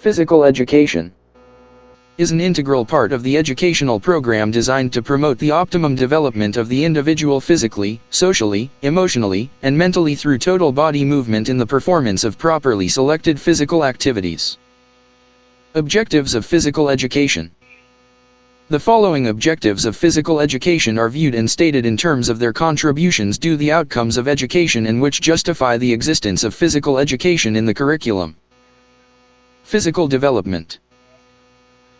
Physical education is an integral part of the educational program designed to promote the optimum development of the individual physically, socially, emotionally, and mentally through total body movement in the performance of properly selected physical activities. Objectives of physical education. The following objectives of physical education are viewed and stated in terms of their contributions to the outcomes of education and which justify the existence of physical education in the curriculum. Physical development.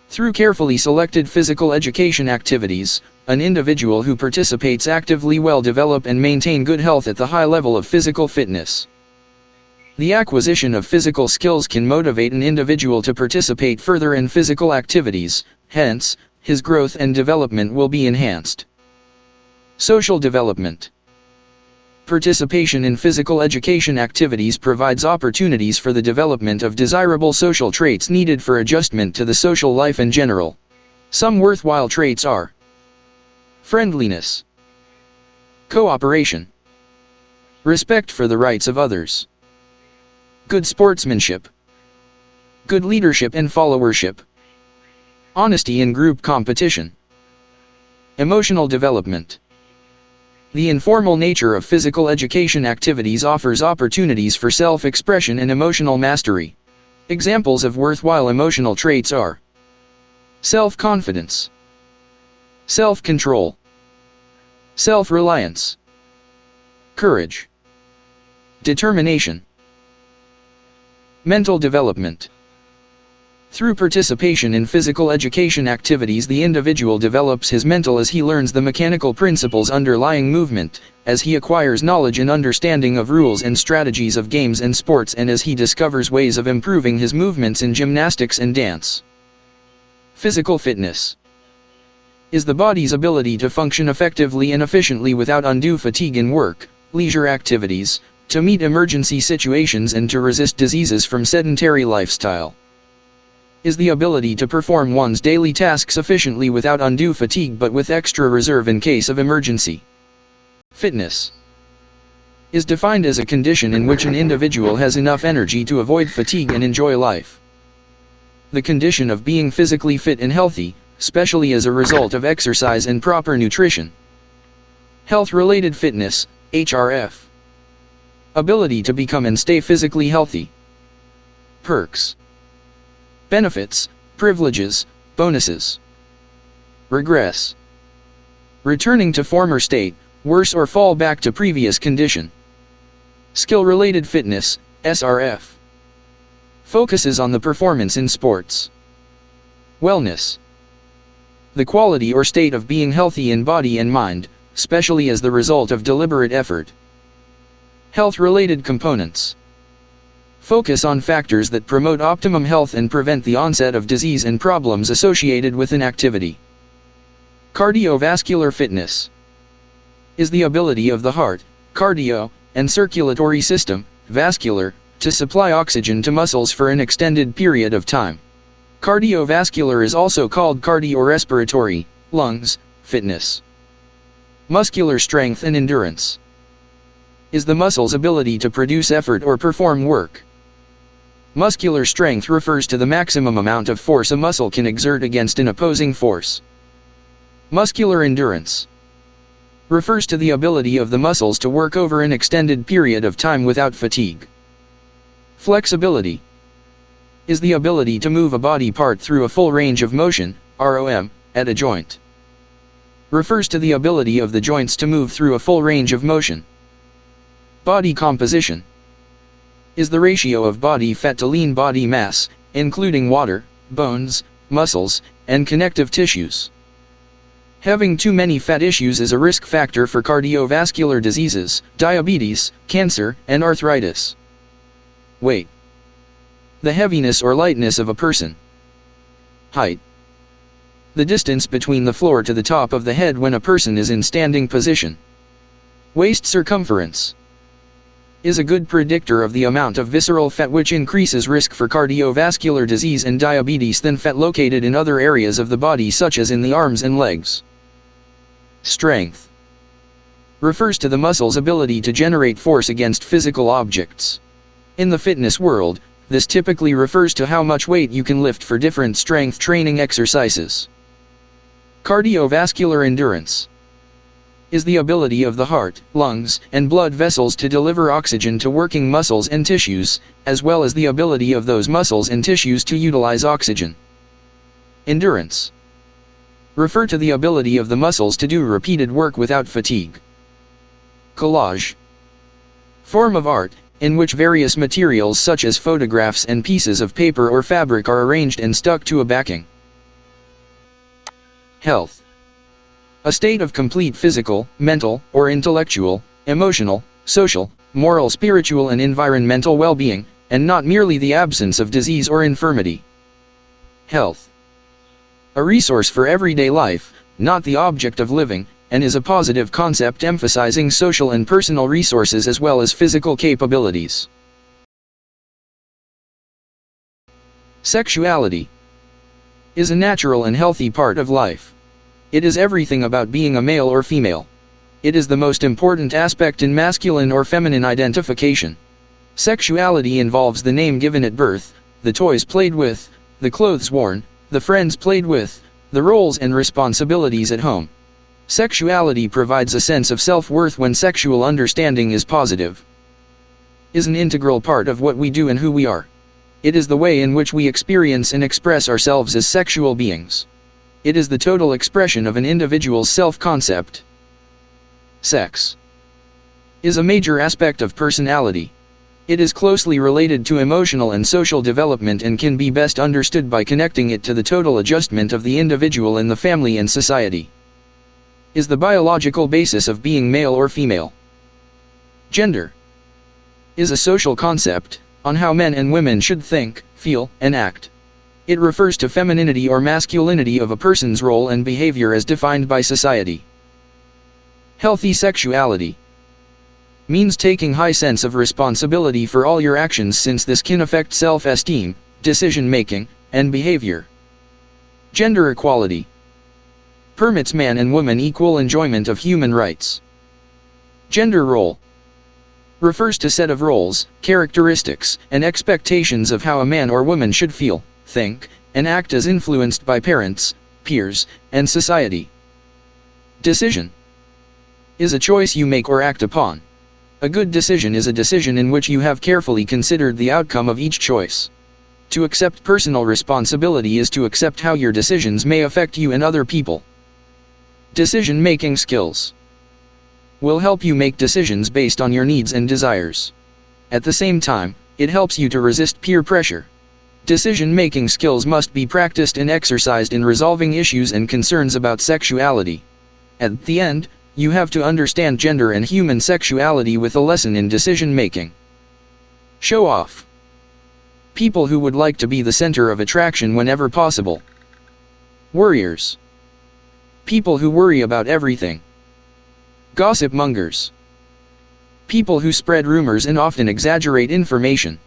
Through carefully selected physical education activities, an individual who participates actively will develop and maintain good health at the high level of physical fitness. The acquisition of physical skills can motivate an individual to participate further in physical activities, hence, his growth and development will be enhanced. Social development. Participation in physical education activities provides opportunities for the development of desirable social traits needed for adjustment to the social life in general. Some worthwhile traits are friendliness, cooperation, respect for the rights of others, good sportsmanship, good leadership and followership, honesty in group competition, emotional development. The informal nature of physical education activities offers opportunities for self-expression and emotional mastery. Examples of worthwhile emotional traits are self-confidence, self-control, self-reliance, courage, determination, mental development. Through participation in physical education activities, the individual develops his mental as he learns the mechanical principles underlying movement, as he acquires knowledge and understanding of rules and strategies of games and sports, and as he discovers ways of improving his movements in gymnastics and dance. Physical fitness is the body's ability to function effectively and efficiently without undue fatigue in work, leisure activities, to meet emergency situations and to resist diseases from sedentary lifestyle. Is the ability to perform one's daily tasks efficiently without undue fatigue but with extra reserve in case of emergency. Fitness is defined as a condition in which an individual has enough energy to avoid fatigue and enjoy life. The condition of being physically fit and healthy, especially as a result of exercise and proper nutrition. Health-related fitness, HRF. Ability to become and stay physically healthy. Perks. Benefits, privileges, bonuses. Regress. Returning to former state, worse or fall back to previous condition. Skill-related fitness, SRF. Focuses on the performance in sports. Wellness. The quality or state of being healthy in body and mind, especially as the result of deliberate effort. Health-related components. Focus on factors that promote optimum health and prevent the onset of disease and problems associated with an activity. Cardiovascular fitness is the ability of the heart, cardio, and circulatory system, vascular, to supply oxygen to muscles for an extended period of time. Cardiovascular is also called cardiorespiratory, lungs, fitness. Muscular strength and endurance is the muscle's ability to produce effort or perform work. Muscular strength refers to the maximum amount of force a muscle can exert against an opposing force. Muscular endurance refers to the ability of the muscles to work over an extended period of time without fatigue. Flexibility is the ability to move a body part through a full range of motion, ROM, at a joint. Refers to the ability of the joints to move through a full range of motion. Body composition is the ratio of body fat to lean body mass, including water, bones, muscles, and connective tissues. Having too many fat issues is a risk factor for cardiovascular diseases, diabetes, cancer, and arthritis. Weight. The heaviness or lightness of a person. Height. The distance between the floor to the top of the head when a person is in standing position. Waist circumference is a good predictor of the amount of visceral fat which increases risk for cardiovascular disease and diabetes than fat located in other areas of the body such as in the arms and legs. Strength refers to the muscle's ability to generate force against physical objects. In the fitness world, This typically refers to how much weight you can lift for different strength training exercises. Cardiovascular endurance is the ability of the heart, lungs, and blood vessels to deliver oxygen to working muscles and tissues, as well as the ability of those muscles and tissues to utilize oxygen. Endurance refer to the ability of the muscles to do repeated work without fatigue. Collage form of art, in which various materials such as photographs and pieces of paper or fabric are arranged and stuck to a backing. Health a state of complete physical, mental, or intellectual, emotional, social, moral, spiritual and environmental well-being, and not merely the absence of disease or infirmity. Health a resource for everyday life, not the object of living, and is a positive concept emphasizing social and personal resources as well as physical capabilities. Sexuality is a natural and healthy part of life. It is everything about being a male or female. It is the most important aspect in masculine or feminine identification. Sexuality involves the name given at birth, the toys played with, the clothes worn, the friends played with, the roles and responsibilities at home. Sexuality provides a sense of self-worth when sexual understanding is positive. Is an integral part of what we do and who we are. It is the way in which we experience and express ourselves as sexual beings. It is the total expression of an individual's self-concept. Sex is a major aspect of personality. It is closely related to emotional and social development and can be best understood by connecting it to the total adjustment of the individual in the family and society. Is the biological basis of being male or female. Gender is a social concept on how men and women should think, feel, and act. It refers to femininity or masculinity of a person's role and behavior as defined by society. Healthy sexuality means taking high sense of responsibility for all your actions, since this can affect self-esteem, decision-making, and behavior. Gender equality permits man and woman equal enjoyment of human rights. Gender role refers to set of roles, characteristics, and expectations of how a man or woman should feel, think, and act as influenced by parents, peers, and society. Decision is a choice you make or act upon. A good decision is a decision in which you have carefully considered the outcome of each choice. To accept personal responsibility is to accept how your decisions may affect you and other people. Decision-making skills will help you make decisions based on your needs and desires. At the same time, it helps you to resist peer pressure. Decision-making skills must be practiced and exercised in resolving issues and concerns about sexuality. At the end, you have to understand gender and human sexuality with a lesson in decision-making. Show off. People who would like to be the center of attraction whenever possible. Worriers. People who worry about everything. Gossip mongers. People who spread rumors and often exaggerate information.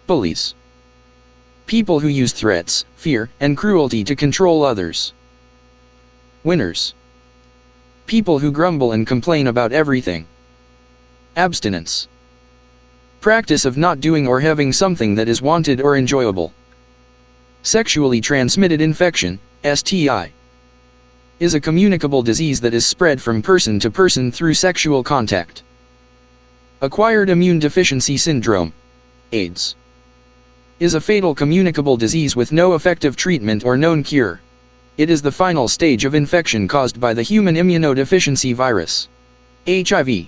Bullies. People who use threats, fear, and cruelty to control others. Whiners. People who grumble and complain about everything. Abstinence. Practice of not doing or having something that is wanted or enjoyable. Sexually transmitted infection, STI, is a communicable disease that is spread from person to person through sexual contact. Acquired immune deficiency syndrome, AIDS, is a fatal communicable disease with no effective treatment or known cure. It is the final stage of infection caused by the human immunodeficiency virus, HIV.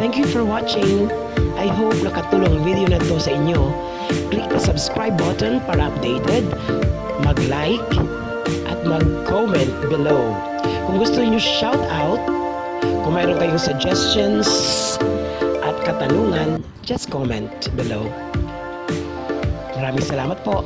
Thank you for watching. I hope nakatulong ang video na to sa inyo. Click the subscribe button para updated, mag-like, at mag-comment below. Kung gusto niyo shout out, kung mayroon kayong suggestions at katanungan, just comment below. Maraming salamat po.